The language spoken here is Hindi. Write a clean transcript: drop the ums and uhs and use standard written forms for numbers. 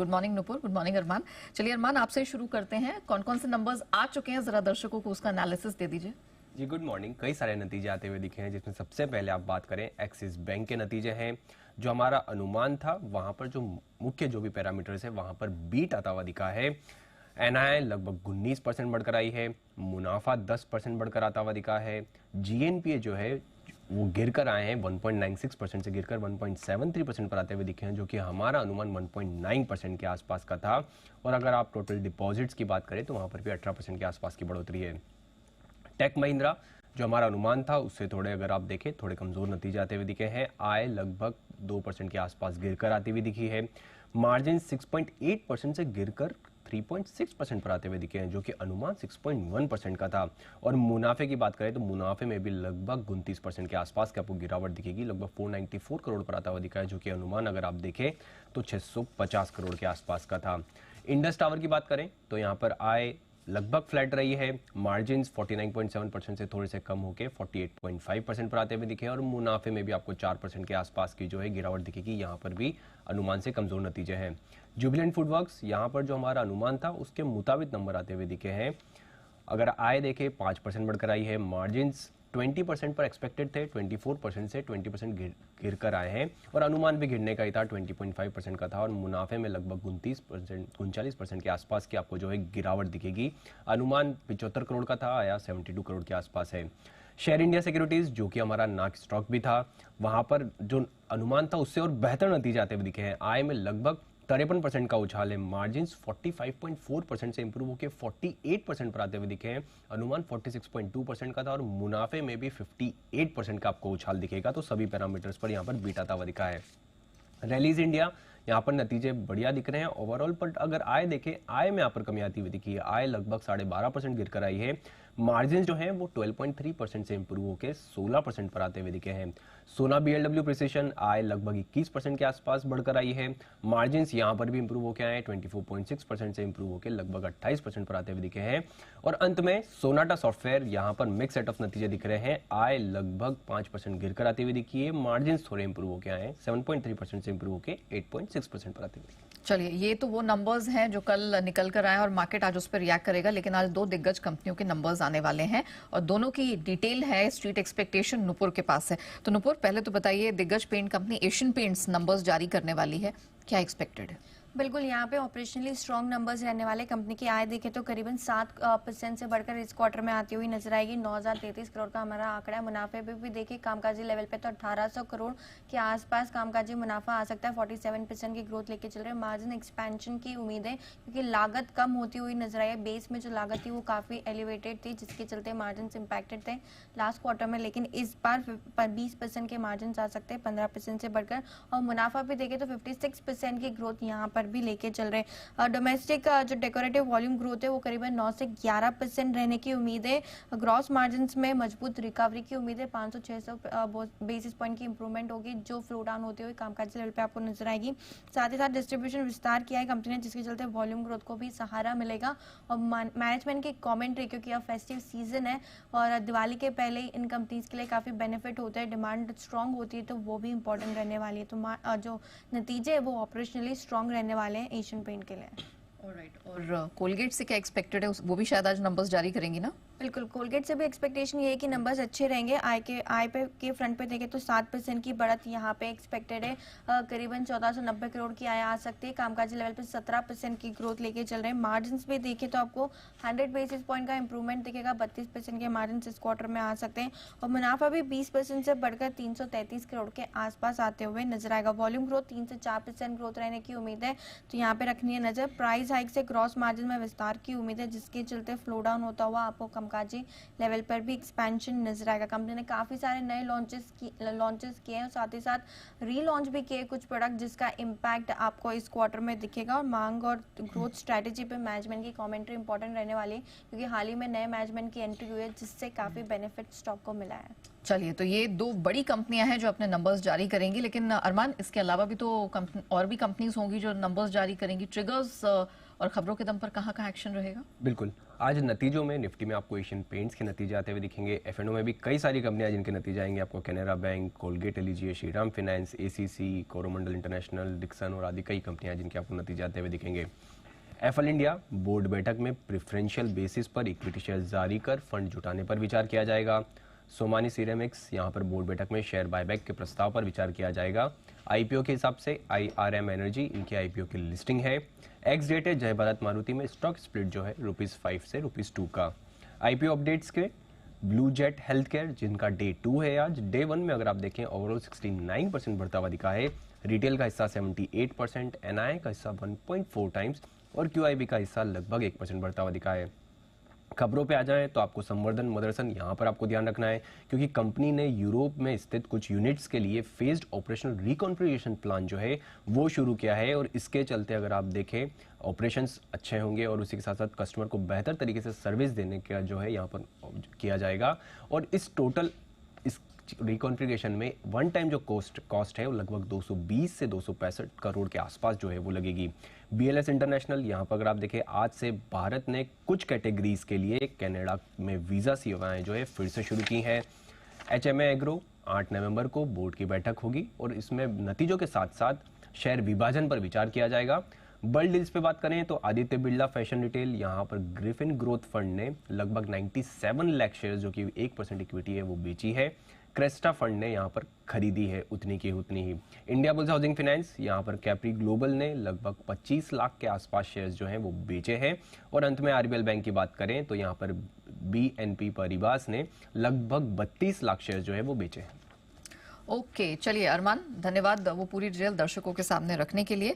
Good morning Nupur, good morning Arman. चलिए अरमान, आपसे शुरू करते हैं। कौन कौन से नंबर्स आ चुके हैं, जरा दर्शकों को उसका एनालिसिस दे दीजिए। जी गुड मॉर्निंग। कई सारे नतीजे आते हुए दिखे हैं, जिसमें सबसे पहले आप बात करें एक्सिस बैंक के नतीजे हैं। जो हमारा अनुमान था वहां पर जो मुख्य जो भी पैरामीटर्स है वहां पर बीट आता हुआ दिखा है। एनआई लगभग 19% बढ़कर आई है, मुनाफा 10% बढ़कर आता हुआ दिखा है। जीएनपीए जो है वो गिरकर आए हैं, 1.96% से गिरकर 1.73% पर आते हुए दिखे हैं, जो कि हमारा अनुमान 1.9% के आसपास का था। और अगर आप टोटल डिपॉजिट्स की बात करें तो वहां पर भी 18% के आसपास की बढ़ोतरी है। टेक महिंद्रा जो हमारा अनुमान था उससे थोड़े अगर आप देखें थोड़े कमजोर नतीजे आते हुए दिखे हैं। आय लगभग 2% के आसपास गिरकर आती हुई दिखी है। मार्जिन 6.8% से गिरकर 3.6% पर आते हुए दिखे हैं, जो कि अनुमान 6.1% का था। और मुनाफे की बात करें तो मुनाफे में भी लगभग 29% के आसपास की आपको गिरावट दिखेगी। लगभग 494 करोड़ पर आता हुआ दिखा है, जो कि अनुमान अगर आप देखें तो 650 करोड़ के आसपास का था। इंडस टावर की बात करें तो यहाँ पर आय लगभग फ्लैट रही है। मार्जिन 49.7% से थोड़े से कम होकर 48.5% पर आते हुए दिखे, और मुनाफे में भी आपको 4% के आसपास की जो है गिरावट दिखेगी। यहाँ पर भी अनुमान से कमजोर नतीजे हैं। जुबिलेंट फूडवर्क्स यहाँ पर जो हमारा अनुमान था उसके मुताबिक नंबर आते हुए दिखे हैं। अगर आय देखें 5% बढ़कर आई है। मार्जिन 20% पर एक्सपेक्टेड थे, 24% से 20% गिर कर आए हैं, और अनुमान भी गिरने का ही था, 20.5% का था। और मुनाफे में लगभग 39% के आसपास की आपको जो है गिरावट दिखेगी। अनुमान 75 करोड़ का था, आया 72 करोड़ के आसपास है। शेयर इंडिया सिक्योरिटीज जो कि हमारा नाक स्टॉक भी था, वहां पर जो अनुमान था उससे और बेहतर नतीजे आते हुए दिखे हैं। आय में लगभग 53% का उछाल है। मार्जिन 45.4% से इंप्रूव होकर 48% पर आते हुए दिखे हैं। अनुमान 46.2% का था, और मुनाफे में भी 58% का आपको उछाल दिखेगा। तो सभी पैरामीटर्स पर यहाँ पर बीट आता हुआ दिखा है। रैलीज इंडिया यहाँ पर नतीजे बढ़िया दिख रहे हैं ओवरऑल, पर अगर आय देखें, आय में यहाँ पर कमी आती हुई दिखी है। आय लगभग 12.5% गिर कर आई है। मार्जिन जो है वो 12.3% से इंप्रूव होकर 16% पर आते हुए दिखे हैं। सोना बीएलडब्ल्यू प्रिसिशन आय लगभग 21% के आसपास बढ़कर आई है। मार्जिन यहाँ पर भी इंप्रूव होकर आए, 24.6% से इंप्रूव होकर लगभग 28% पर आते हुए दिखे हैं। और अंत में सोनाटा सॉफ्टवेयर, यहाँ पर मिक्स सेट ऑफ नतीजे दिख रहे हैं। आय लगभग 5% गिरकर आती हुई दिखी है। मार्जिन थोड़े इंप्रूव होकर आए, 7.3% से इंप्रूव होकर 8.6% पर आते हुए। चलिए, ये तो वो नंबर्स हैं जो कल निकल कर आए और मार्केट आज उस पर रिएक्ट करेगा। लेकिन आज दो दिग्गज कंपनियों के नंबर्स आने वाले हैं और दोनों की डिटेल है, स्ट्रीट एक्सपेक्टेशन नुपुर के पास है। तो नुपुर, पहले तो बताइए, दिग्गज paint company Asian Paints numbers जारी करने वाली है, क्या एक्सपेक्टेड है? बिल्कुल, यहाँ पे ऑपरेशनली स्ट्रॉन्ग नंबर्स रहने वाले। कंपनी की आय देखें तो करीबन 7% से बढ़कर इस क्वार्टर में आती हुई नजर आएगी। 9,033 करोड़ का हमारा आंकड़ा है। मुनाफे पे भी देखिए कामकाजी लेवल पे तो 1,800 करोड़ के आसपास कामकाजी मुनाफा आ सकता है। 47% की ग्रोथ लेके चल रहे हैं। मार्जिन एक्सपेंशन की उम्मीद है क्योंकि लागत कम होती हुई नजर आई है। बेस में जो लागत थी वो काफ़ी एलिवेटेड थी, जिसके चलते मार्जिन इम्पैक्टेड थे लास्ट क्वार्टर में। लेकिन इस बार 20% के मार्जिन आ सकते हैं, 15% से बढ़कर। और मुनाफा भी देखें तो 56% की ग्रोथ यहाँ पर भी लेके चल रहे हैं। डोमेस्टिक जो डेकोरेटिव वॉल्यूम ग्रोथ है वो करीबन 9 से 11% रहने की उम्मीद है। ग्रॉस मार्जिन्स में मजबूत रिकवरी की उम्मीद है। 500-600 बेसिस पॉइंट की इंप्रूवमेंट होगी, जो फ्लो डाउन होते हुए कामकाजी लेवल पे आपको नजर आएगी। साथ ही साथ डिस्ट्रीब्यूशन विस्तार किया है कंपनी ने, जिसके चलते वॉल्यूम ग्रोथ को भी सहारा मिलेगा। और मैनेजमेंट की कॉमेंट्री, क्योंकि अब फेस्टिव सीजन है और दिवाली के पहले इन कंपनीज के लिए काफी बेनिफिट होता है, डिमांड स्ट्रांग होती है, तो वो भी इंपॉर्टेंट रहने वाली है। तो जो नतीजे है वो ऑपरेशनली स्ट्रांग रहने वाले हैं एशियन पेंट के लिए। ऑलराइट, और कोलगेट से क्या एक्सपेक्टेड है? वो भी शायद आज नंबर्स जारी करेंगी ना? बिल्कुल, कोलगेट से भी एक्सपेक्टेशन ये है कि नंबर्स अच्छे रहेंगे। आय पे के फ्रंट पे देखें तो 7% की बढ़त यहाँ पे एक्सपेक्टेड है। करीबन 1490 करोड़ की आय आ सकती है। कामकाजी लेवल पे 17% की ग्रोथ लेके चल रहे हैं। मार्जिन्स भी देखें तो आपको 100 बेसिस पॉइंट का इंप्रूवमेंट दिखेगा। 32% के मार्जिन इस क्वार्टर में आ सकते हैं। और मुनाफा भी 20% से बढ़कर 333 करोड़ के आसपास आते हुए नजर आएगा। वॉल्यूम ग्रोथ 3 से 4% ग्रोथ रहने की उम्मीद है, तो यहाँ पे रखनी है नजर। प्राइस हाइक से ग्रॉस मार्जिन में विस्तार की उम्मीद है, जिसके चलते फ्लो डाउन होता हुआ आपको कामकाजी लेवल पर भी एक्सपेंशन नजर आएगा। कंपनी ने काफी सारे नए लॉन्चेस किए हैं और साथ ही साथ रीलॉन्च भी किए कुछ प्रोडक्ट, जिसका इम्पैक्ट आपको इस क्वार्टर में दिखेगा। और मांग और ग्रोथ स्ट्रेटेजी पे मैनेजमेंट की कमेंट्री इंपॉर्टेंट रहने वाली है, क्योंकि हाल ही में नए मैनेजमेंट की एंट्री हुई है, जिससे काफी बेनिफिट स्टॉक को मिला है। चलिए, तो ये दो बड़ी कंपनियां हैं जो अपने नंबर्स जारी करेंगी। लेकिन अरमान, इसके अलावा भी तो और भी कंपनीज होंगी जो नंबर्स जारी करेंगी। ट्रिगर्स और खबरों के दम पर कहाँ कहाँ एक्शन रहेगा? बिल्कुल, आज नतीजों में निफ्टी में आपको एशियन पेंट्स के नतीजे आते हुए दिखेंगे। एफ&ओ में भी कई सारी कंपनियां जिनके नतीजे आएंगे आपको, कैनरा बैंक, कोलगेट लीजिए, Shriram finance, ACC, Coromandel international, Dixon और आदि कई कंपनियां जिनके आपको नतीजे आते हुए दिखेंगे। एफएल इंडिया बोर्ड बैठक में प्रेफरेंशियल बेसिस पर इक्विटी शेयर जारी कर फंड जुटाने पर विचार किया जाएगा। सोमानी सिरेमिक्स, यहाँ पर बोर्ड बैठक में शेयर बायबैक के प्रस्ताव पर विचार किया जाएगा। आईपीओ के हिसाब से IRM एनर्जी, इनके आईपीओ की लिस्टिंग है। एक्स डेट है जय भारत मारुति में स्टॉक स्प्लिट जो है ₹5 से ₹2 का। आईपीओ अपडेट्स के ब्लू जेट हेल्थ केयर, जिनका डे 2 है आज। डे 1 में अगर आप देखें ओवरऑल 69% बढ़ता हुआ दिखा है। रिटेल का हिस्सा 78%, एनआई का हिस्सा 1.4 टाइम्स और QIB का हिस्सा लगभग 1% बढ़ता हुआ दिखा है। खबरों पे आ जाएं तो आपको संवर्धन मदरसन यहाँ पर आपको ध्यान रखना है, क्योंकि कंपनी ने यूरोप में स्थित कुछ यूनिट्स के लिए फेज्ड ऑपरेशनल रिकॉन्फिगरेशन प्लान जो है वो शुरू किया है और इसके चलते अगर आप देखें ऑपरेशंस अच्छे होंगे और उसी के साथ साथ कस्टमर को बेहतर तरीके से सर्विस देने का जो है यहाँ पर किया जाएगा। और इस टोटल इस रिकॉन्फिगरेशन में वन टाइम जो कॉस्ट है वो लगभग 220 से 265 करोड़ के आसपास जो है वो लगेगी। BLS इंटरनेशनल, यहाँ पर अगर आप देखें आज से भारत ने कुछ कैटेगरीज के लिए कनाडा में वीज़ा सेवाएं जो है फिर से शुरू की हैं। HMA एग्रो 8 नवंबर को बोर्ड की बैठक होगी और इसमें नतीजों के साथ साथ शेयर विभाजन पर विचार किया जाएगा। बल्ड डील्स पे बात करें तो आदित्य बिरला फैशन रिटेल, यहाँ पर ग्रिफिन ग्रोथ फंड ने लगभग 97 लाख शेयर जो कि 1% इक्विटी है वो बेची है। क्रेस्टा फंड ने यहाँ पर खरीदी है उतनी की उतनी ही। इंडिया बुल्स हाउसिंग फाइनेंस, यहाँ पर कैप्री ग्लोबल ने लगभग 25 लाख के आसपास शेयर्स जो हैं वो बेचे हैं। और अंत में RBL बैंक की बात करें तो यहाँ पर BNP पारिबास ने लगभग 32 लाख शेयर्स जो है वो बेचे हैं। ओके, चलिए अरमान, धन्यवाद वो पूरी डिटेल दर्शकों के सामने रखने के लिए।